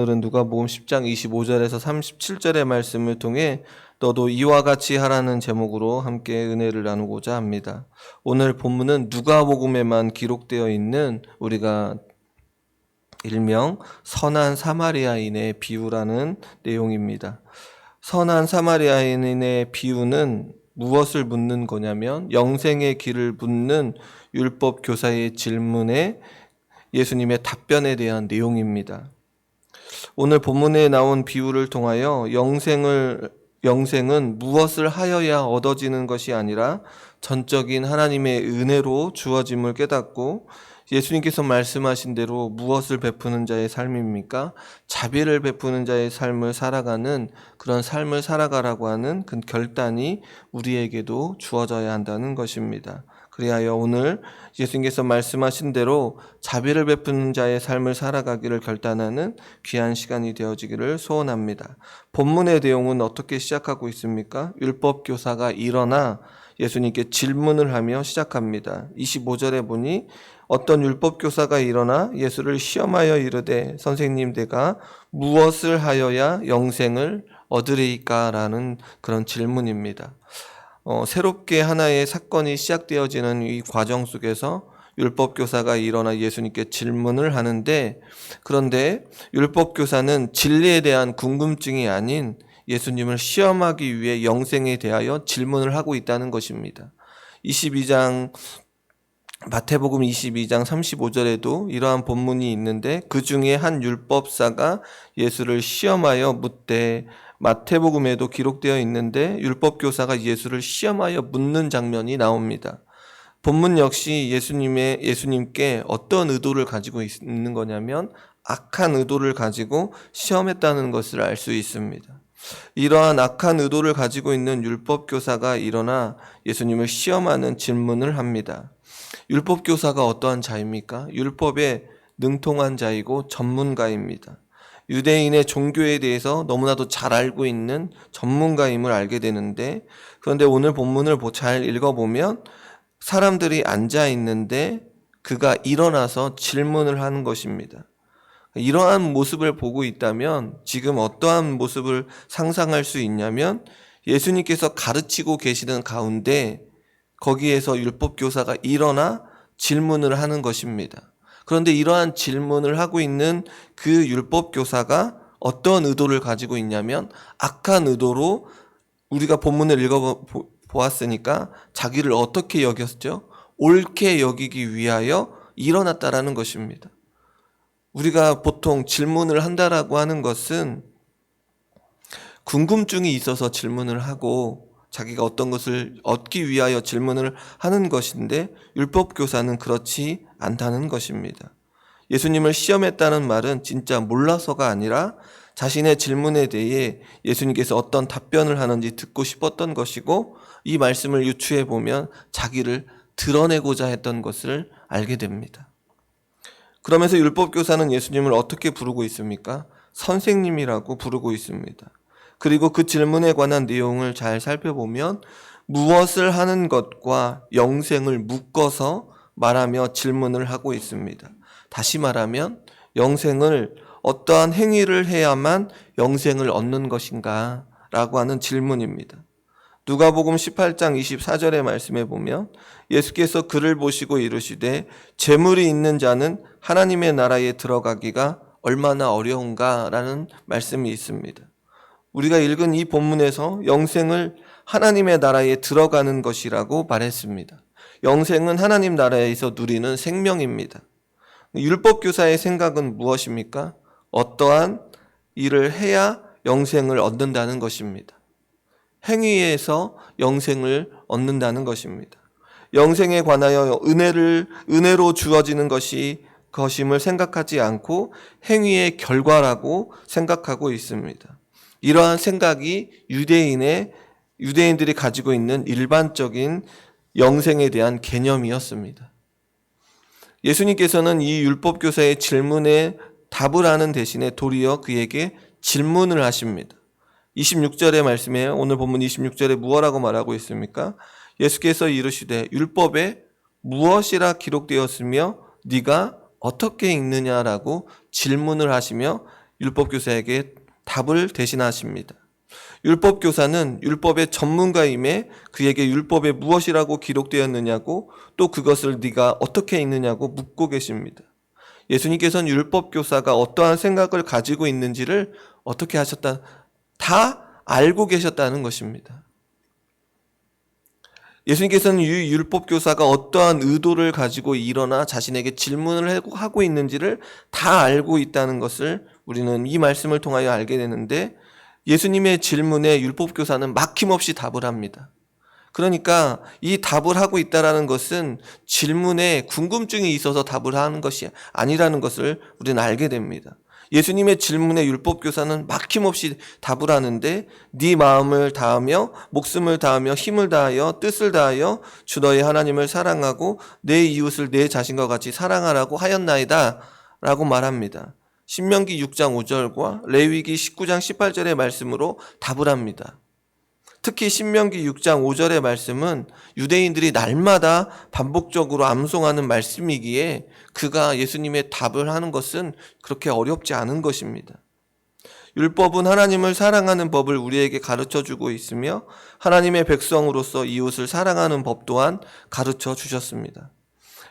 오늘은 누가복음 10장 25절에서 37절의 말씀을 통해 너도 이와 같이 하라는 제목으로 함께 은혜를 나누고자 합니다. 오늘 본문은 누가복음에만 기록되어 있는 우리가 일명 선한 사마리아인의 비유라는 내용입니다. 선한 사마리아인의 비유는 무엇을 묻는 거냐면 영생의 길을 묻는 율법 교사의 질문에 예수님의 답변에 대한 내용입니다. 오늘 본문에 나온 비유를 통하여 영생은 무엇을 하여야 얻어지는 것이 아니라 전적인 하나님의 은혜로 주어짐을 깨닫고 예수님께서 말씀하신 대로 무엇을 베푸는 자의 삶입니까? 자비를 베푸는 자의 삶을 살아가는 그런 삶을 살아가라고 하는 그 결단이 우리에게도 주어져야 한다는 것입니다. 그리하여 오늘 예수님께서 말씀하신 대로 자비를 베푸는 자의 삶을 살아가기를 결단하는 귀한 시간이 되어지기를 소원합니다. 본문의 내용은 어떻게 시작하고 있습니까? 율법교사가 일어나 예수님께 질문을 하며 시작합니다. 25절에 보니 어떤 율법교사가 일어나 예수를 시험하여 이르되 선생님 내가 무엇을 하여야 영생을 얻으리이까? 라는 그런 질문입니다. 새롭게 하나의 사건이 시작되어지는 이 과정 속에서 율법교사가 일어나 예수님께 질문을 하는데, 그런데 율법교사는 진리에 대한 궁금증이 아닌 예수님을 시험하기 위해 영생에 대하여 질문을 하고 있다는 것입니다. 마태복음 22장 35절에도 이러한 본문이 있는데 그 중에 한 율법사가 예수를 시험하여 묻되, 마태복음에도 기록되어 있는데 율법교사가 예수를 시험하여 묻는 장면이 나옵니다. 본문 역시 예수님께 어떤 의도를 가지고 있는 거냐면 악한 의도를 가지고 시험했다는 것을 알 수 있습니다. 이러한 악한 의도를 가지고 있는 율법교사가 일어나 예수님을 시험하는 질문을 합니다. 율법교사가 어떠한 자입니까? 율법에 능통한 자이고 전문가입니다. 유대인의 종교에 대해서 너무나도 잘 알고 있는 전문가임을 알게 되는데, 그런데 오늘 본문을 잘 읽어보면 사람들이 앉아 있는데 그가 일어나서 질문을 하는 것입니다. 이러한 모습을 보고 있다면 지금 어떠한 모습을 상상할 수 있냐면 예수님께서 가르치고 계시는 가운데 거기에서 율법교사가 일어나 질문을 하는 것입니다. 그런데 이러한 질문을 하고 있는 그 율법교사가 어떤 의도를 가지고 있냐면 악한 의도로, 우리가 본문을 읽어보았으니까 자기를 어떻게 여겼죠? 옳게 여기기 위하여 일어났다라는 것입니다. 우리가 보통 질문을 한다라고 하는 것은 궁금증이 있어서 질문을 하고 자기가 어떤 것을 얻기 위하여 질문을 하는 것인데, 율법교사는 그렇지 않다는 것입니다. 예수님을 시험했다는 말은 진짜 몰라서가 아니라 자신의 질문에 대해 예수님께서 어떤 답변을 하는지 듣고 싶었던 것이고, 이 말씀을 유추해 보면 자기를 드러내고자 했던 것을 알게 됩니다. 그러면서 율법교사는 예수님을 어떻게 부르고 있습니까? 선생님이라고 부르고 있습니다. 그리고 그 질문에 관한 내용을 잘 살펴보면 무엇을 하는 것과 영생을 묶어서 말하며 질문을 하고 있습니다. 다시 말하면 영생을 어떠한 행위를 해야만 영생을 얻는 것인가? 라고 하는 질문입니다. 누가복음 18장 24절의 말씀에 보면 예수께서 그를 보시고 이르시되 재물이 있는 자는 하나님의 나라에 들어가기가 얼마나 어려운가? 라는 말씀이 있습니다. 우리가 읽은 이 본문에서 영생을 하나님의 나라에 들어가는 것이라고 말했습니다. 영생은 하나님 나라에서 누리는 생명입니다. 율법교사의 생각은 무엇입니까? 어떠한 일을 해야 영생을 얻는다는 것입니다. 행위에서 영생을 얻는다는 것입니다. 영생에 관하여 은혜로 주어지는 것임을 생각하지 않고 행위의 결과라고 생각하고 있습니다. 이러한 생각이 유대인들이 가지고 있는 일반적인 영생에 대한 개념이었습니다. 예수님께서는 이 율법교사의 질문에 답을 하는 대신에 도리어 그에게 질문을 하십니다. 26절의 말씀에, 오늘 본문 26절에 무엇라고 말하고 있습니까? 예수께서 이르시되 율법에 무엇이라 기록되었으며 네가 어떻게 읽느냐라고 질문을 하시며 율법교사에게 답을 대신하십니다. 율법교사는 율법의 전문가임에 그에게 율법에 무엇이라고 기록되었느냐고 또 그것을 네가 어떻게 읽느냐고 묻고 계십니다. 예수님께서는 율법교사가 어떠한 생각을 가지고 있는지를 어떻게 하셨다? 다 알고 계셨다는 것입니다. 예수님께서는 이 율법교사가 어떠한 의도를 가지고 일어나 자신에게 질문을 하고 있는지를 다 알고 있다는 것을 우리는 이 말씀을 통하여 알게 되는데, 예수님의 질문에 율법교사는 막힘없이 답을 합니다. 그러니까 이 답을 하고 있다는 것은 질문에 궁금증이 있어서 답을 하는 것이 아니라는 것을 우리는 알게 됩니다. 예수님의 질문에 율법교사는 막힘없이 답을 하는데, 네 마음을 다하며 목숨을 다하며 힘을 다하여 뜻을 다하여 주 너의 하나님을 사랑하고 내 이웃을 내 자신과 같이 사랑하라고 하였나이다 라고 말합니다. 신명기 6장 5절과 레위기 19장 18절의 말씀으로 답을 합니다. 특히 신명기 6장 5절의 말씀은 유대인들이 날마다 반복적으로 암송하는 말씀이기에 그가 예수님의 답을 하는 것은 그렇게 어렵지 않은 것입니다. 율법은 하나님을 사랑하는 법을 우리에게 가르쳐주고 있으며 하나님의 백성으로서 이웃을 사랑하는 법 또한 가르쳐 주셨습니다.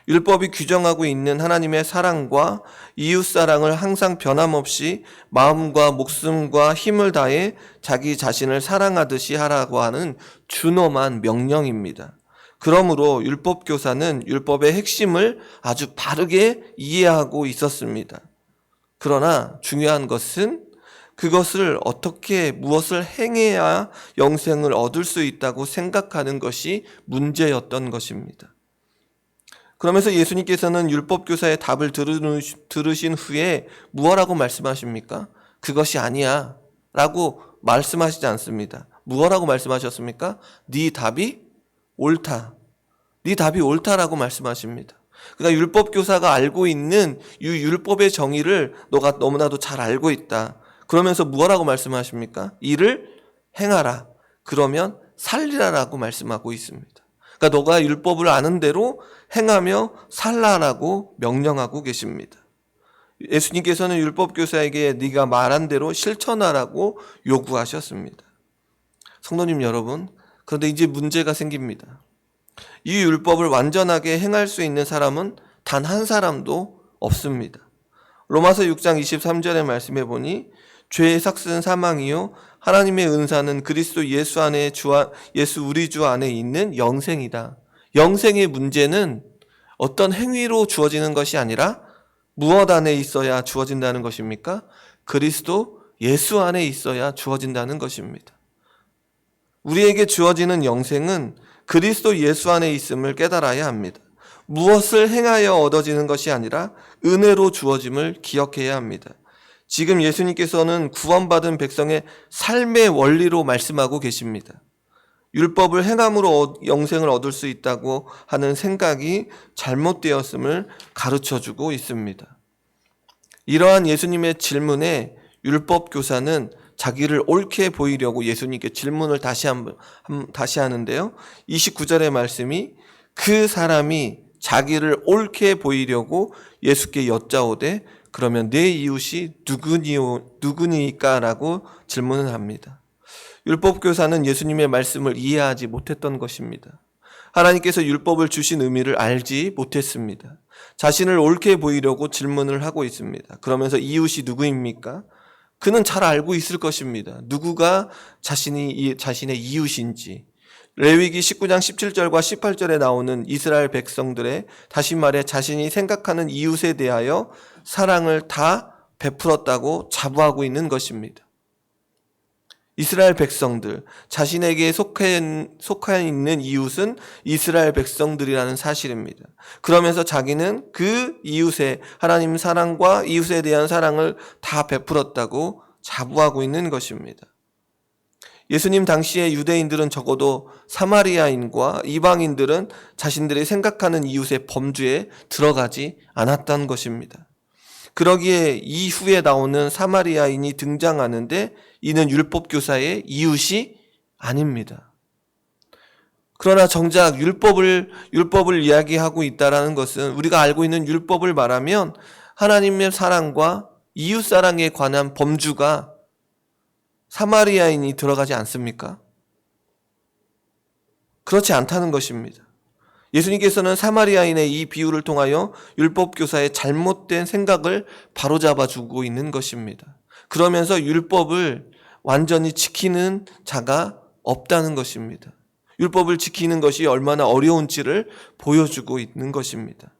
율법이 규정하고 있는 하나님의 사랑과 이웃 사랑을 항상 변함없이 마음과 목숨과 힘을 다해 자기 자신을 사랑하듯이 하라고 하는 준엄한 명령입니다. 그러므로 율법교사는 율법의 핵심을 아주 바르게 이해하고 있었습니다. 그러나 중요한 것은 그것을 어떻게 무엇을 행해야 영생을 얻을 수 있다고 생각하는 것이 문제였던 것입니다. 그러면서 예수님께서는 율법교사의 답을 들으신 후에 무엇라고 말씀하십니까? 그것이 아니야 라고 말씀하시지 않습니다. 무엇라고 말씀하셨습니까? 네 답이 옳다. 네 답이 옳다라고 말씀하십니다. 그러니까 율법교사가 알고 있는 이 율법의 정의를 너가 너무나도 잘 알고 있다. 그러면서 무엇라고 말씀하십니까? 이를 행하라. 그러면 살리라라고 말씀하고 있습니다. 그러니까 너가 율법을 아는 대로 행하며 살라라고 명령하고 계십니다. 예수님께서는 율법교사에게 네가 말한 대로 실천하라고 요구하셨습니다. 성도님 여러분, 그런데 이제 문제가 생깁니다. 이 율법을 완전하게 행할 수 있는 사람은 단 한 사람도 없습니다. 로마서 6장 23절의 말씀해 보니 죄의 삭은 사망이요 하나님의 은사는 그리스도 예수 안에 예수 우리 주 안에 있는 영생이다. 영생의 문제는 어떤 행위로 주어지는 것이 아니라 무엇 안에 있어야 주어진다는 것입니까? 그리스도 예수 안에 있어야 주어진다는 것입니다. 우리에게 주어지는 영생은 그리스도 예수 안에 있음을 깨달아야 합니다. 무엇을 행하여 얻어지는 것이 아니라 은혜로 주어짐을 기억해야 합니다. 지금 예수님께서는 구원받은 백성의 삶의 원리로 말씀하고 계십니다. 율법을 행함으로 영생을 얻을 수 있다고 하는 생각이 잘못되었음을 가르쳐주고 있습니다. 이러한 예수님의 질문에 율법교사는 자기를 옳게 보이려고 예수님께 질문을 다시 하는데요. 29절의 말씀이 그 사람이 자기를 옳게 보이려고 예수께 여짜오되 그러면 내 이웃이 누구니까? 라고 질문을 합니다. 율법교사는 예수님의 말씀을 이해하지 못했던 것입니다. 하나님께서 율법을 주신 의미를 알지 못했습니다. 자신을 옳게 보이려고 질문을 하고 있습니다. 그러면서 이웃이 누구입니까? 그는 잘 알고 있을 것입니다. 누구가 자신의 이웃인지. 레위기 19장 17절과 18절에 나오는 이스라엘 백성들의, 다시 말해 자신이 생각하는 이웃에 대하여 사랑을 다 베풀었다고 자부하고 있는 것입니다. 이스라엘 백성들, 자신에게 속해 있는 이웃은 이스라엘 백성들이라는 사실입니다. 그러면서 자기는 그 이웃의 하나님 사랑과 이웃에 대한 사랑을 다 베풀었다고 자부하고 있는 것입니다. 예수님 당시의 유대인들은 적어도 사마리아인과 이방인들은 자신들이 생각하는 이웃의 범주에 들어가지 않았다는 것입니다. 그러기에 이후에 나오는 사마리아인이 등장하는데 이는 율법교사의 이웃이 아닙니다. 그러나 정작 율법을 이야기하고 있다는 것은 우리가 알고 있는 율법을 말하면 하나님의 사랑과 이웃사랑에 관한 범주가 사마리아인이 들어가지 않습니까? 그렇지 않다는 것입니다. 예수님께서는 사마리아인의 이 비유를 통하여 율법교사의 잘못된 생각을 바로잡아 주고 있는 것입니다. 그러면서 율법을 완전히 지키는 자가 없다는 것입니다. 율법을 지키는 것이 얼마나 어려운지를 보여주고 있는 것입니다.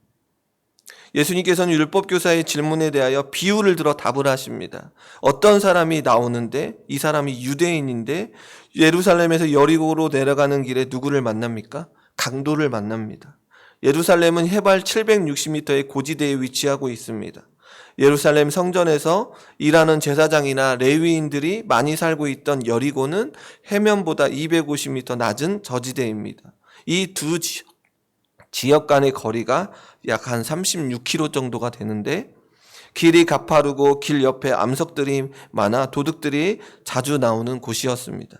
예수님께서는 율법교사의 질문에 대하여 비유를 들어 답을 하십니다. 어떤 사람이 나오는데 이 사람이 유대인인데 예루살렘에서 여리고로 내려가는 길에 누구를 만납니까? 강도를 만납니다. 예루살렘은 해발 760m의 고지대에 위치하고 있습니다. 예루살렘 성전에서 일하는 제사장이나 레위인들이 많이 살고 있던 여리고는 해면보다 250m 낮은 저지대입니다. 이 두 지역 간의 거리가 약 한 36km 정도가 되는데 길이 가파르고 길 옆에 암석들이 많아 도둑들이 자주 나오는 곳이었습니다.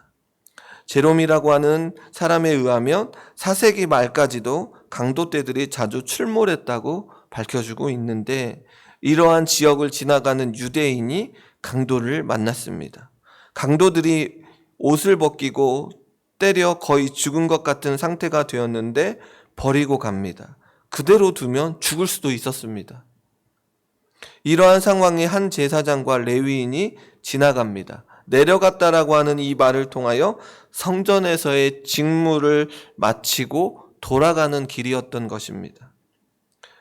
제롬이라고 하는 사람에 의하면 4세기 말까지도 강도떼들이 자주 출몰했다고 밝혀주고 있는데 이러한 지역을 지나가는 유대인이 강도를 만났습니다. 강도들이 옷을 벗기고 때려 거의 죽은 것 같은 상태가 되었는데 버리고 갑니다. 그대로 두면 죽을 수도 있었습니다. 이러한 상황에 한 제사장과 레위인이 지나갑니다. 내려갔다라고 하는 이 말을 통하여 성전에서의 직무를 마치고 돌아가는 길이었던 것입니다.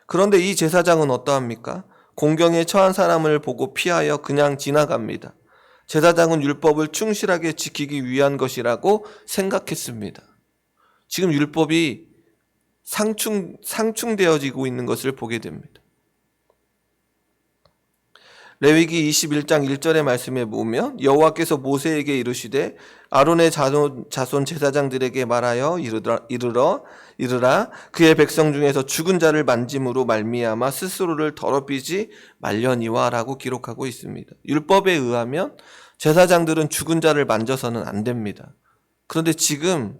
그런데 이 제사장은 어떠합니까? 공경에 처한 사람을 보고 피하여 그냥 지나갑니다. 제사장은 율법을 충실하게 지키기 위한 것이라고 생각했습니다. 지금 율법이 상충되어지고 있는 것을 보게 됩니다. 레위기 21장 1절의 말씀에 보면 여호와께서 모세에게 이르시되 아론의 자손 제사장들에게 말하여 이르라 그의 백성 중에서 죽은 자를 만짐으로 말미암아 스스로를 더럽히지 말려니와 라고 기록하고 있습니다. 율법에 의하면 제사장들은 죽은 자를 만져서는 안 됩니다. 그런데 지금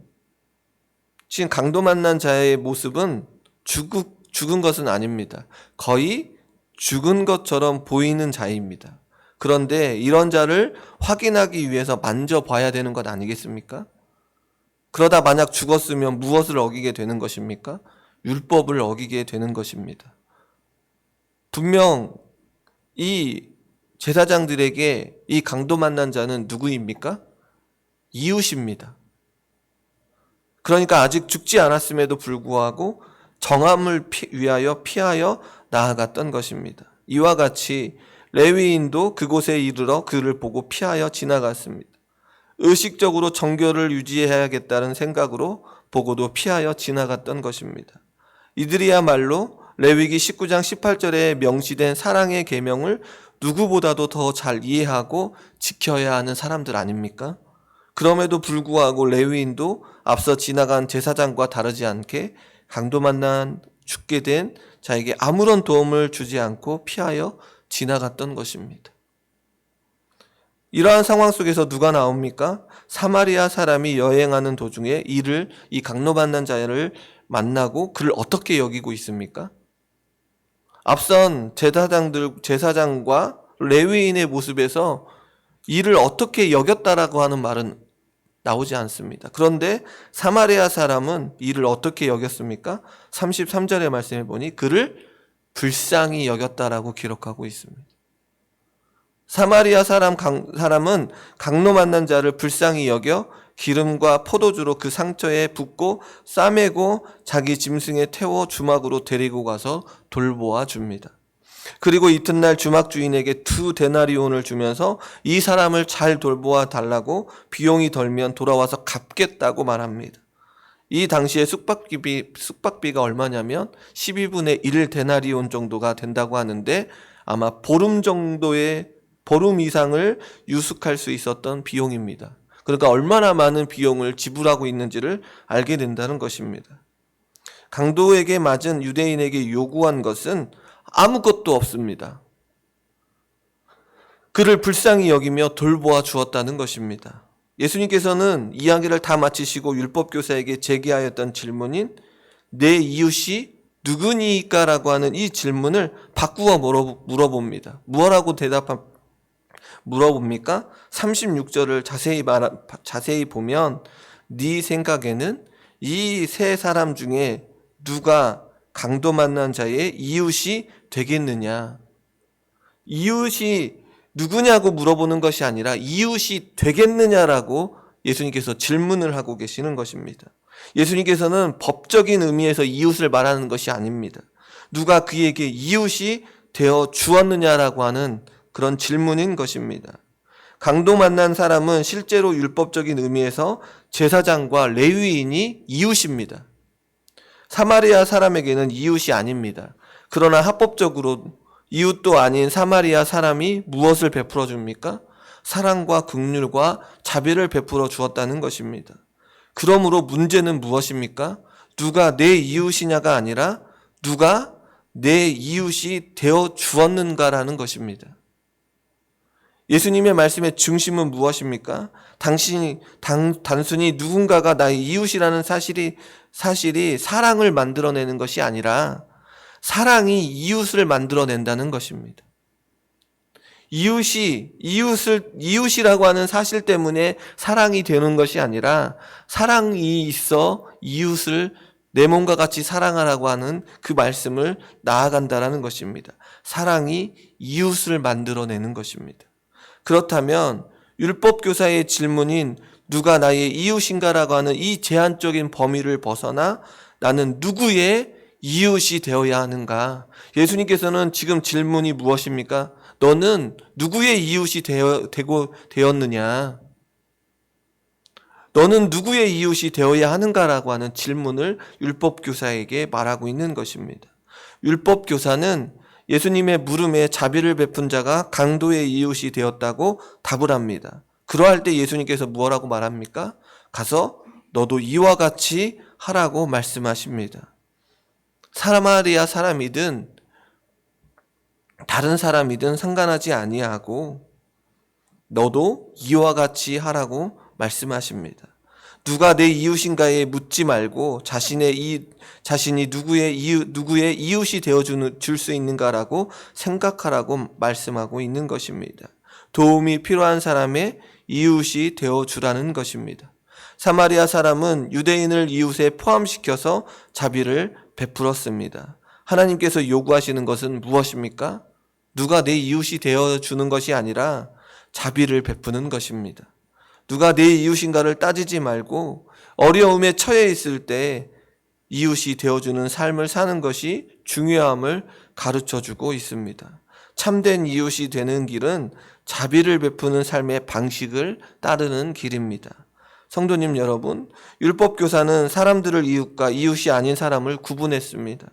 강도 만난 자의 모습은 죽은 것은 아닙니다. 거의 죽은 것처럼 보이는 자입니다. 그런데 이런 자를 확인하기 위해서 만져봐야 되는 것 아니겠습니까? 그러다 만약 죽었으면 무엇을 어기게 되는 것입니까? 율법을 어기게 되는 것입니다. 분명 이 제사장들에게 이 강도 만난 자는 누구입니까? 이웃입니다. 그러니까 아직 죽지 않았음에도 불구하고 정함을 위하여 피하여 나아갔던 것입니다. 이와 같이 레위인도 그곳에 이르러 그를 보고 피하여 지나갔습니다. 의식적으로 정결을 유지해야겠다는 생각으로 보고도 피하여 지나갔던 것입니다. 이들이야말로 레위기 19장 18절에 명시된 사랑의 계명을 누구보다도 더 잘 이해하고 지켜야 하는 사람들 아닙니까? 그럼에도 불구하고 레위인도 앞서 지나간 제사장과 다르지 않게 강도 만난 죽게 된 자에게 아무런 도움을 주지 않고 피하여 지나갔던 것입니다. 이러한 상황 속에서 누가 나옵니까? 사마리아 사람이 여행하는 도중에 이 강도 만난 자를 만나고 그를 어떻게 여기고 있습니까? 앞선 제사장과 레위인의 모습에서 이를 어떻게 여겼다라고 하는 말은 나오지 않습니다. 그런데 사마리아 사람은 이를 어떻게 여겼습니까? 33절의 말씀에 보니 그를 불쌍히 여겼다라고 기록하고 있습니다. 사마리아 사람은 강로 만난 자를 불쌍히 여겨 기름과 포도주로 그 상처에 붓고 싸매고 자기 짐승에 태워 주막으로 데리고 가서 돌보아 줍니다. 그리고 이튿날 주막 주인에게 2데나리온을 주면서 이 사람을 잘 돌보아 달라고 비용이 덜면 돌아와서 갚겠다고 말합니다. 이 당시에 숙박비가 얼마냐면 12분의 1데나리온 정도가 된다고 하는데 아마 보름 이상을 유숙할 수 있었던 비용입니다. 그러니까 얼마나 많은 비용을 지불하고 있는지를 알게 된다는 것입니다. 강도에게 맞은 유대인에게 요구한 것은 아무것도 없습니다. 그를 불쌍히 여기며 돌보아 주었다는 것입니다. 예수님께서는 이야기를 다 마치시고 율법교사에게 제기하였던 질문인 내 이웃이 누구니까라고 하는 이 질문을 바꾸어 물어봅니다. 무엇라고 물어봅니까? 36절을 자세히 보면 네 생각에는 이 세 사람 중에 누가 강도 만난 자의 이웃이 되겠느냐? 이웃이 누구냐고 물어보는 것이 아니라 이웃이 되겠느냐라고 예수님께서 질문을 하고 계시는 것입니다. 예수님께서는 법적인 의미에서 이웃을 말하는 것이 아닙니다. 누가 그에게 이웃이 되어 주었느냐라고 하는 그런 질문인 것입니다. 강도 만난 사람은 실제로 율법적인 의미에서 제사장과 레위인이 이웃입니다. 사마리아 사람에게는 이웃이 아닙니다. 그러나 합법적으로 이웃도 아닌 사마리아 사람이 무엇을 베풀어 줍니까? 사랑과 긍휼과 자비를 베풀어 주었다는 것입니다. 그러므로 문제는 무엇입니까? 누가 내 이웃이냐가 아니라 누가 내 이웃이 되어 주었는가라는 것입니다. 예수님의 말씀의 중심은 무엇입니까? 단순히 누군가가 나의 이웃이라는 사실이 사랑을 만들어내는 것이 아니라 사랑이 이웃을 만들어낸다는 것입니다. 이웃이라고 하는 사실 때문에 사랑이 되는 것이 아니라 사랑이 있어 이웃을 내 몸과 같이 사랑하라고 하는 그 말씀을 나아간다라는 것입니다. 사랑이 이웃을 만들어내는 것입니다. 그렇다면 율법교사의 질문인 누가 나의 이웃인가라고 하는 이 제한적인 범위를 벗어나 나는 누구의 이웃이 되어야 하는가? 예수님께서는 지금 질문이 무엇입니까? 너는 누구의 이웃이 되었느냐? 너는 누구의 이웃이 되어야 하는가라고 하는 질문을 율법교사에게 말하고 있는 것입니다. 율법교사는 예수님의 물음에 자비를 베푼 자가 강도의 이웃이 되었다고 답을 합니다. 그러할 때 예수님께서 무엇라고 말합니까? 가서 너도 이와 같이 하라고 말씀하십니다. 사마리아 사람이든 다른 사람이든 상관하지 아니하고 너도 이와 같이 하라고 말씀하십니다. 누가 내 이웃인가에 묻지 말고 자신이 누구의 이웃이 되어줄 수 있는가라고 생각하라고 말씀하고 있는 것입니다. 도움이 필요한 사람의 이웃이 되어주라는 것입니다. 사마리아 사람은 유대인을 이웃에 포함시켜서 자비를 베풀었습니다. 하나님께서 요구하시는 것은 무엇입니까? 누가 내 이웃이 되어주는 것이 아니라 자비를 베푸는 것입니다. 누가 내 이웃인가를 따지지 말고 어려움에 처해 있을 때 이웃이 되어주는 삶을 사는 것이 중요함을 가르쳐주고 있습니다. 참된 이웃이 되는 길은 자비를 베푸는 삶의 방식을 따르는 길입니다. 성도님 여러분, 율법교사는 사람들을 이웃과 이웃이 아닌 사람을 구분했습니다.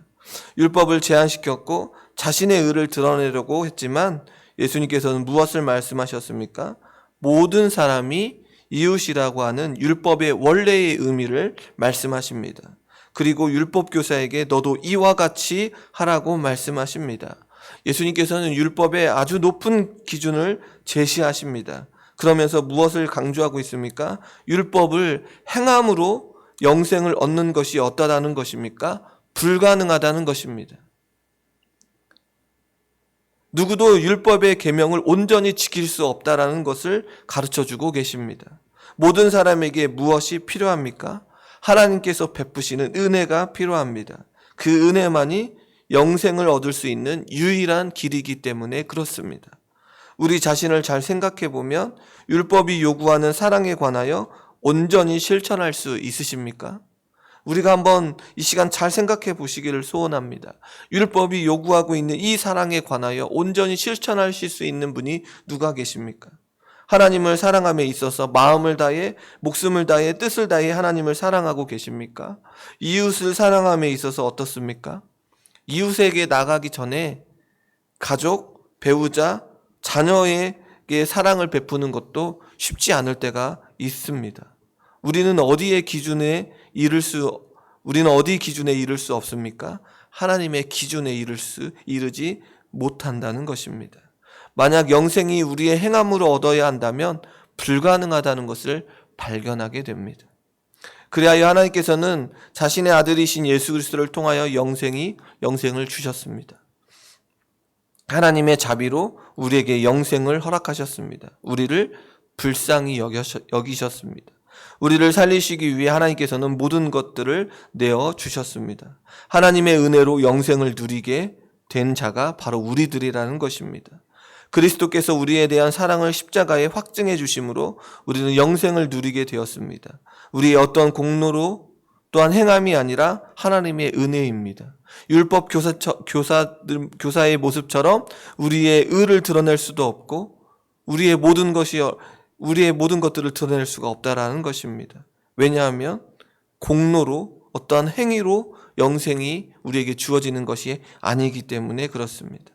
율법을 제한시켰고 자신의 의를 드러내려고 했지만 예수님께서는 무엇을 말씀하셨습니까? 모든 사람이 이웃이라고 하는 율법의 원래의 의미를 말씀하십니다. 그리고 율법교사에게 너도 이와 같이 하라고 말씀하십니다. 예수님께서는 율법의 아주 높은 기준을 제시하십니다. 그러면서 무엇을 강조하고 있습니까? 율법을 행함으로 영생을 얻는 것이 어떠다는 것입니까? 불가능하다는 것입니다. 누구도 율법의 계명을 온전히 지킬 수 없다라는 것을 가르쳐주고 계십니다. 모든 사람에게 무엇이 필요합니까? 하나님께서 베푸시는 은혜가 필요합니다. 그 은혜만이 영생을 얻을 수 있는 유일한 길이기 때문에 그렇습니다. 우리 자신을 잘 생각해 보면 율법이 요구하는 사랑에 관하여 온전히 실천할 수 있으십니까? 우리가 한번 이 시간 잘 생각해 보시기를 소원합니다. 율법이 요구하고 있는 이 사랑에 관하여 온전히 실천하실 수 있는 분이 누가 계십니까? 하나님을 사랑함에 있어서 마음을 다해, 목숨을 다해, 뜻을 다해 하나님을 사랑하고 계십니까? 이웃을 사랑함에 있어서 어떻습니까? 이웃에게 나가기 전에 가족, 배우자, 자녀에게 사랑을 베푸는 것도 쉽지 않을 때가 있습니다. 우리는 어디 기준에 이를 수 없습니까? 하나님의 기준에 이르지 못한다는 것입니다. 만약 영생이 우리의 행함으로 얻어야 한다면 불가능하다는 것을 발견하게 됩니다. 그리하여 하나님께서는 자신의 아들이신 예수 그리스도를 통하여 영생을 주셨습니다. 하나님의 자비로 우리에게 영생을 허락하셨습니다. 우리를 불쌍히 여기셨습니다. 우리를 살리시기 위해 하나님께서는 모든 것들을 내어 주셨습니다. 하나님의 은혜로 영생을 누리게 된 자가 바로 우리들이라는 것입니다. 그리스도께서 우리에 대한 사랑을 십자가에 확증해 주심으로 우리는 영생을 누리게 되었습니다. 우리의 어떤 공로로 또한 행함이 아니라 하나님의 은혜입니다. 율법 교사의 모습처럼 우리의 의를 드러낼 수도 없고 우리의 모든 것들을 드러낼 수가 없다라는 것입니다. 왜냐하면 공로로 어떠한 행위로 영생이 우리에게 주어지는 것이 아니기 때문에 그렇습니다.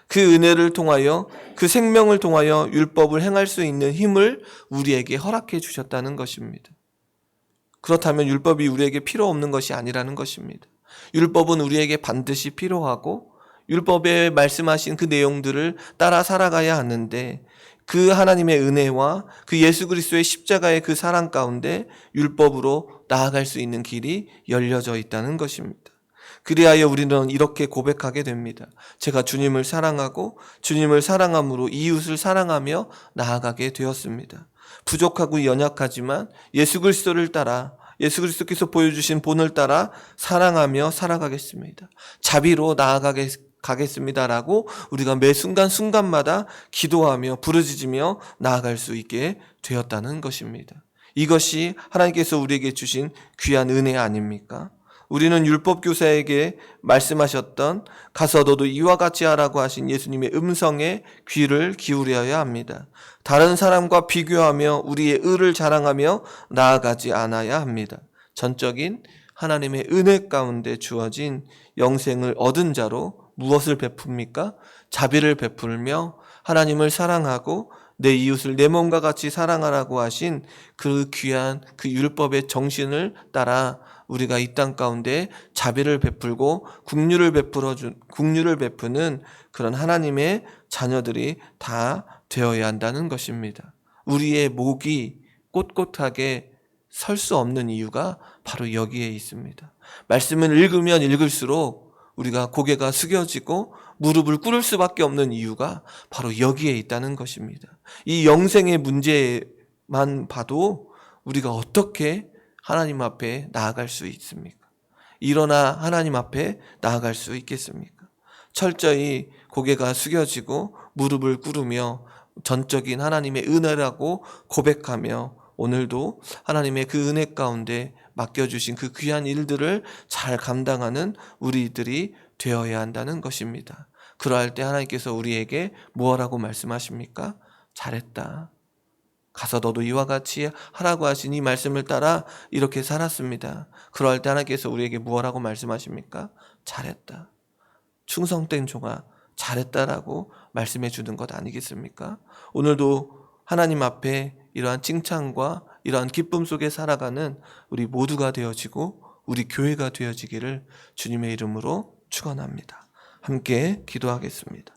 그 은혜를 통하여 그 생명을 통하여 율법을 행할 수 있는 힘을 우리에게 허락해 주셨다는 것입니다. 그렇다면 율법이 우리에게 필요 없는 것이 아니라는 것입니다. 율법은 우리에게 반드시 필요하고 율법에 말씀하신 그 내용들을 따라 살아가야 하는데 그 하나님의 은혜와 그 예수 그리스도의 십자가의 그 사랑 가운데 율법으로 나아갈 수 있는 길이 열려져 있다는 것입니다. 그리하여 우리는 이렇게 고백하게 됩니다. 제가 주님을 사랑하고 주님을 사랑함으로 이웃을 사랑하며 나아가게 되었습니다. 부족하고 연약하지만 예수 그리스도를 따라 예수 그리스도께서 보여주신 본을 따라 사랑하며 살아가겠습니다. 자비로 나아가겠습니다라고 우리가 매 순간순간마다 기도하며 부르짖으며 나아갈 수 있게 되었다는 것입니다. 이것이 하나님께서 우리에게 주신 귀한 은혜 아닙니까? 우리는 율법 교사에게 말씀하셨던 가서 너도 이와 같이 하라고 하신 예수님의 음성에 귀를 기울여야 합니다. 다른 사람과 비교하며 우리의 의를 자랑하며 나아가지 않아야 합니다. 전적인 하나님의 은혜 가운데 주어진 영생을 얻은 자로 무엇을 베풉니까? 자비를 베풀며 하나님을 사랑하고 내 이웃을 내 몸과 같이 사랑하라고 하신 그 귀한 그 율법의 정신을 따라 우리가 이 땅 가운데 자비를 베풀고 긍휼을 베푸는 그런 하나님의 자녀들이 다 되어야 한다는 것입니다. 우리의 목이 꼿꼿하게 설 수 없는 이유가 바로 여기에 있습니다. 말씀을 읽으면 읽을수록 우리가 고개가 숙여지고 무릎을 꿇을 수밖에 없는 이유가 바로 여기에 있다는 것입니다. 이 영생의 문제만 봐도 우리가 어떻게 하나님 앞에 나아갈 수 있습니까? 일어나 하나님 앞에 나아갈 수 있겠습니까? 철저히 고개가 숙여지고 무릎을 꿇으며 전적인 하나님의 은혜라고 고백하며 오늘도 하나님의 그 은혜 가운데 맡겨주신 그 귀한 일들을 잘 감당하는 우리들이 되어야 한다는 것입니다. 그러할 때 하나님께서 우리에게 무엇라고 말씀하십니까? 잘했다. 가서 너도 이와 같이 하라고 하신 이 말씀을 따라 이렇게 살았습니다. 그러할 때 하나님께서 우리에게 무엇라고 말씀하십니까? 잘했다. 충성된 종아 잘했다라고 말씀해 주는 것 아니겠습니까? 오늘도 하나님 앞에 이러한 칭찬과 이러한 기쁨 속에 살아가는 우리 모두가 되어지고 우리 교회가 되어지기를 주님의 이름으로 축원합니다. 함께 기도하겠습니다.